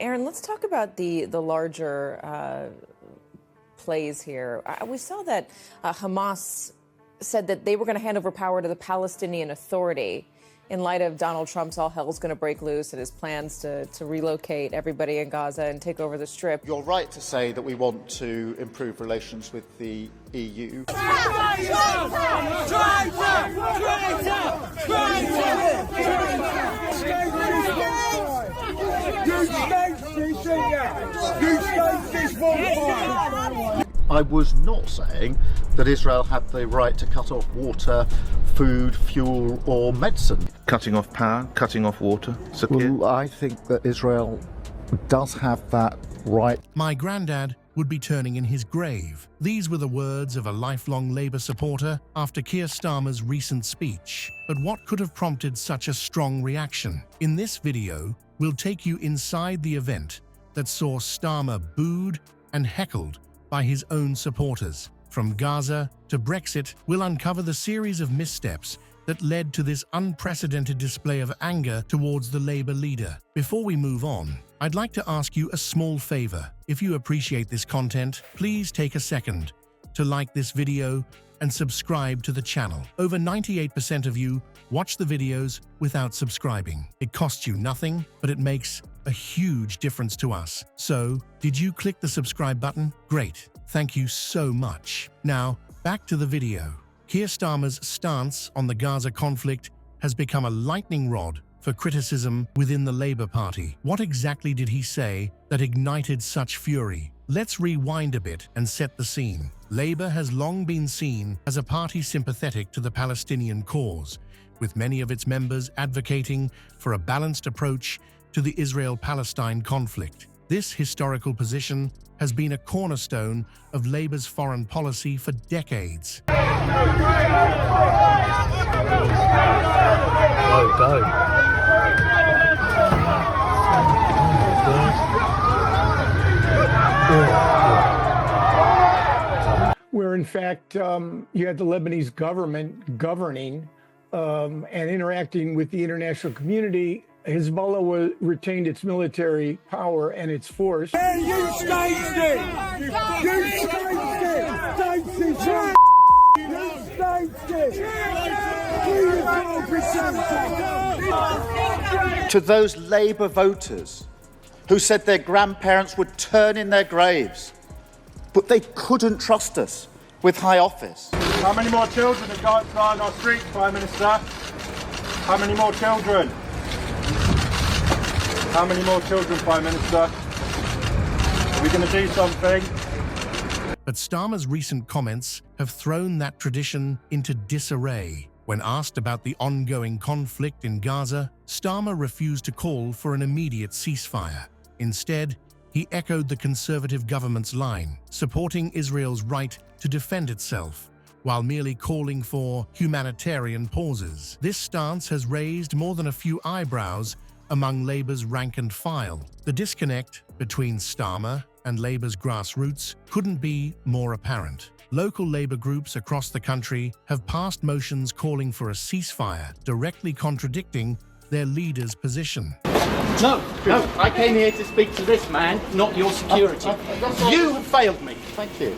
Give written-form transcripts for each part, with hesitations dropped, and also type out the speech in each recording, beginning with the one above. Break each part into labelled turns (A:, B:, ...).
A: Aaron, let's talk about the larger plays here. We saw that Hamas said that they were going to hand over power to the Palestinian Authority in light of Donald Trump's all hell's going to break loose and his plans to relocate everybody in Gaza and take over the Strip.
B: You're right to say that we want to improve relations with the EU. I was not saying that Israel had the right to cut off water, food, fuel or medicine.
C: Cutting off power, cutting off water,
B: Well, I think that Israel does have that right.
D: My granddad would be turning in his grave. These were the words of a lifelong Labour supporter after Keir Starmer's recent speech. But what could have prompted such a strong reaction? In this video, we'll take you inside the event that saw Starmer booed and heckled by his own supporters. From Gaza to Brexit, we'll uncover the series of missteps that led to this unprecedented display of anger towards the Labour leader. Before we move on, I'd like to ask you a small favour. If you appreciate this content, please take a second to like this video and subscribe to the channel. Over 98% of you watch the videos without subscribing. It costs you nothing, but it makes a huge difference to us. So, did you click the subscribe button? Great. Thank you so much. Now, back to the video. Keir Starmer's stance on the Gaza conflict has become a lightning rod for criticism within the Labour Party. What exactly did he say that ignited such fury? Let's rewind a bit and set the scene. Labour has long been seen as a party sympathetic to the Palestinian cause, with many of its members advocating for a balanced approach to the Israel-Palestine conflict. This historical position has been a cornerstone of Labour's foreign policy for decades.
E: Where in fact you had the Lebanese government governing and interacting with the international community. Hezbollah retained its military power and its force.
F: Hey, you staged it! You staged it! Staged it! You staged it!
B: To those Labour voters who said their grandparents would turn in their graves, but they couldn't trust us with high office.
G: How many more children have died on our streets, Prime Minister? How many more children? How many more children, Prime Minister? Are we going to do something?
D: But Starmer's recent comments have thrown that tradition into disarray. When asked about the ongoing conflict in Gaza, Starmer refused to call for an immediate ceasefire. Instead, he echoed the Conservative government's line, supporting Israel's right to defend itself, while merely calling for humanitarian pauses. This stance has raised more than a few eyebrows among Labour's rank and file. The disconnect between Starmer and Labour's grassroots couldn't be more apparent. Local Labour groups across the country have passed motions calling for a ceasefire, directly contradicting their leader's position.
H: No, I came here to speak to this man, not your security. You have failed me.
B: Thank you.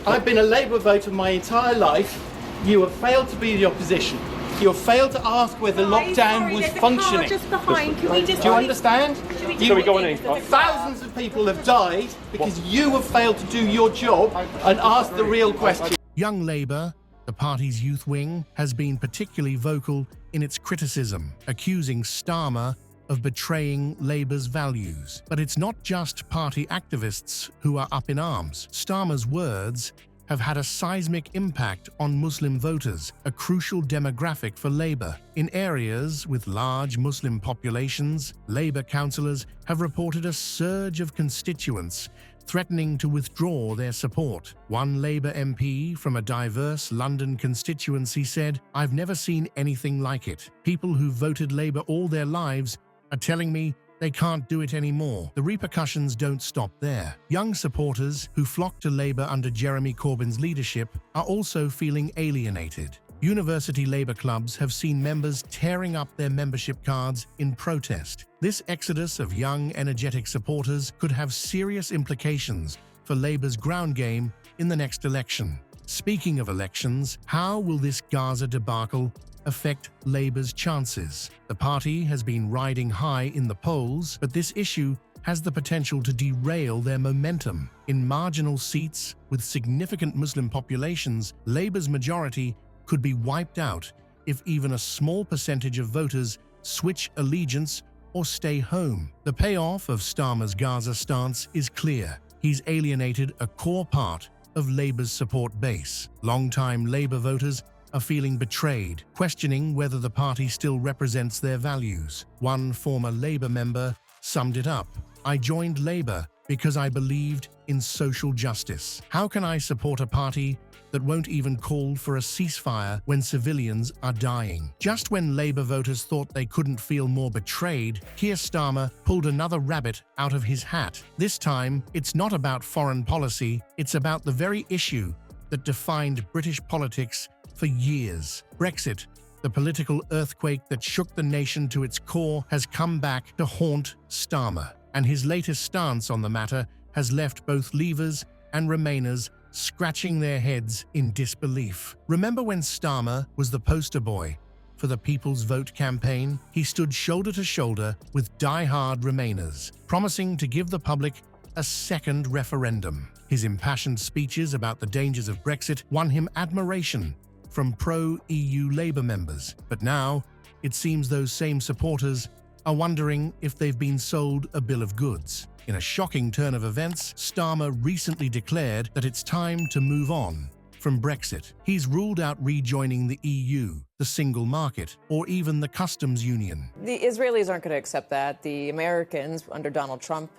H: I've been a Labour voter my entire life. You have failed to be the opposition. You have failed to ask whether lockdown was functioning.
I: Just behind. Can we just
H: Do you understand?
G: Shall we go on in?
H: Thousands of people have died because you have failed to do your job and ask the real question.
D: Young Labour, the party's youth wing, has been particularly vocal in its criticism, accusing Starmer of betraying Labour's values. But it's not just party activists who are up in arms. Starmer's words have had a seismic impact on Muslim voters, a crucial demographic for Labour. In areas with large Muslim populations, Labour councillors have reported a surge of constituents threatening to withdraw their support. One Labour MP from a diverse London constituency said, "I've never seen anything like it. People who voted Labour all their lives are telling me they can't do it anymore." The repercussions don't stop there. Young supporters who flocked to Labour under Jeremy Corbyn's leadership are also feeling alienated. University Labour clubs have seen members tearing up their membership cards in protest. This exodus of young, energetic supporters could have serious implications for Labour's ground game in the next election. Speaking of elections, how will this Gaza debacle affect Labour's chances? The party has been riding high in the polls, but this issue has the potential to derail their momentum. In marginal seats with significant Muslim populations, Labour's majority could be wiped out if even a small percentage of voters switch allegiance or stay home. The payoff of Starmer's Gaza stance is clear. He's alienated a core part of Labour's support base. Long-time Labour voters are feeling betrayed, questioning whether the party still represents their values. One former Labour member summed it up: "I joined Labour because I believed in social justice. How can I support a party that won't even call for a ceasefire when civilians are dying?" Just when Labour voters thought they couldn't feel more betrayed, Keir Starmer pulled another rabbit out of his hat. This time, it's not about foreign policy, it's about the very issue that defined British politics for years. Brexit, the political earthquake that shook the nation to its core, has come back to haunt Starmer, and his latest stance on the matter has left both Leavers and Remainers scratching their heads in disbelief. Remember when Starmer was the poster boy for the People's Vote campaign? He stood shoulder to shoulder with die-hard Remainers, promising to give the public a second referendum. His impassioned speeches about the dangers of Brexit won him admiration from pro-EU Labour members. But now, it seems those same supporters are wondering if they've been sold a bill of goods. In a shocking turn of events, Starmer recently declared that it's time to move on from Brexit. He's ruled out rejoining the EU, the single market, or even the customs union.
A: The Israelis aren't going to accept that. The Americans, under Donald Trump,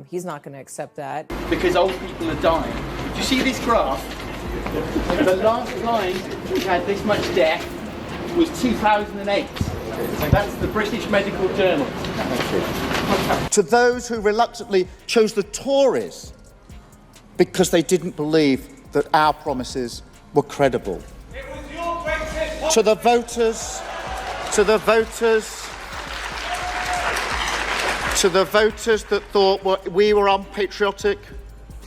A: he's not going to accept that.
H: Because old people are dying. Do you see this graph? The last time we had this much death was 2008. That's the British Medical Journal.
B: To those who reluctantly chose the Tories because they didn't believe that our promises were credible.
F: It was your Brexit.
B: To the voters that thought we were unpatriotic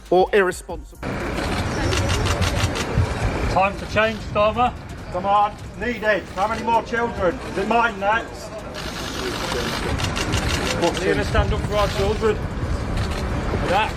B: or irresponsible.
G: Time to change, Starmer. Come on, needed. How many more children? Is it mine next? We're going to stand up for our children. That.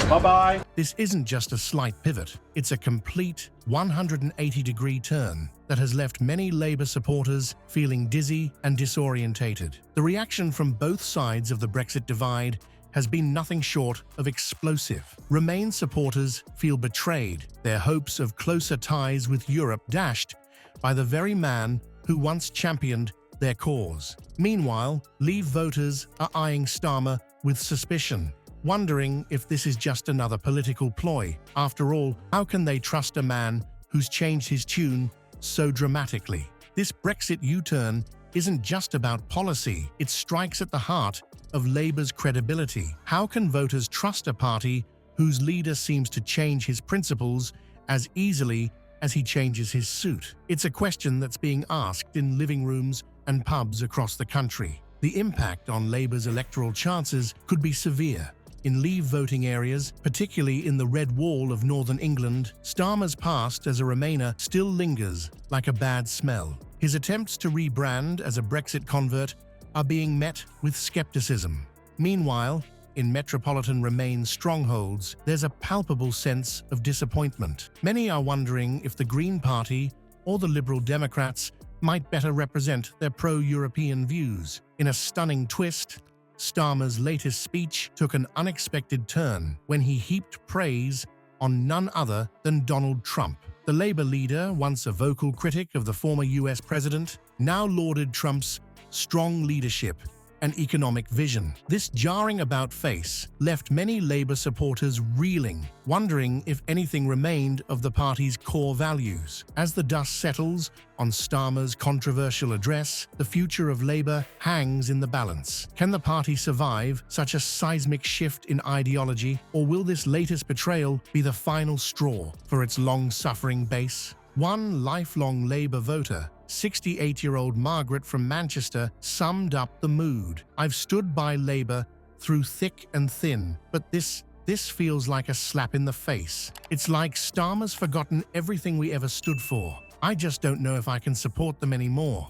G: Bye-bye.
D: This isn't just a slight pivot, it's a complete 180-degree turn that has left many Labour supporters feeling dizzy and disorientated. The reaction from both sides of the Brexit divide has been nothing short of explosive. Remain supporters feel betrayed, their hopes of closer ties with Europe dashed by the very man who once championed their cause. Meanwhile, Leave voters are eyeing Starmer with suspicion, wondering if this is just another political ploy. After all, how can they trust a man who's changed his tune so dramatically? This Brexit U-turn isn't just about policy, it strikes at the heart of Labour's credibility. How can voters trust a party whose leader seems to change his principles as easily as he changes his suit? It's a question that's being asked in living rooms and pubs across the country. The impact on Labour's electoral chances could be severe. In Leave voting areas, particularly in the Red Wall of northern England, Starmer's past as a Remainer still lingers like a bad smell. His attempts to rebrand as a Brexit convert are being met with skepticism. Meanwhile, in metropolitan Remain strongholds, there's a palpable sense of disappointment. Many are wondering if the Green Party or the Liberal Democrats might better represent their pro-European views. In a stunning twist, Starmer's latest speech took an unexpected turn when he heaped praise on none other than Donald Trump. The Labour leader, once a vocal critic of the former US president, now lauded Trump's strong leadership and economic vision. This jarring about-face left many Labour supporters reeling, wondering if anything remained of the party's core values. As the dust settles on Starmer's controversial address, the future of Labour hangs in the balance. Can the party survive such a seismic shift in ideology, or will this latest betrayal be the final straw for its long-suffering base? One lifelong Labour voter, 68-year-old Margaret from Manchester, summed up the mood. "I've stood by Labour through thick and thin, but this feels like a slap in the face. It's like Starmer's forgotten everything we ever stood for. I just don't know if I can support them anymore."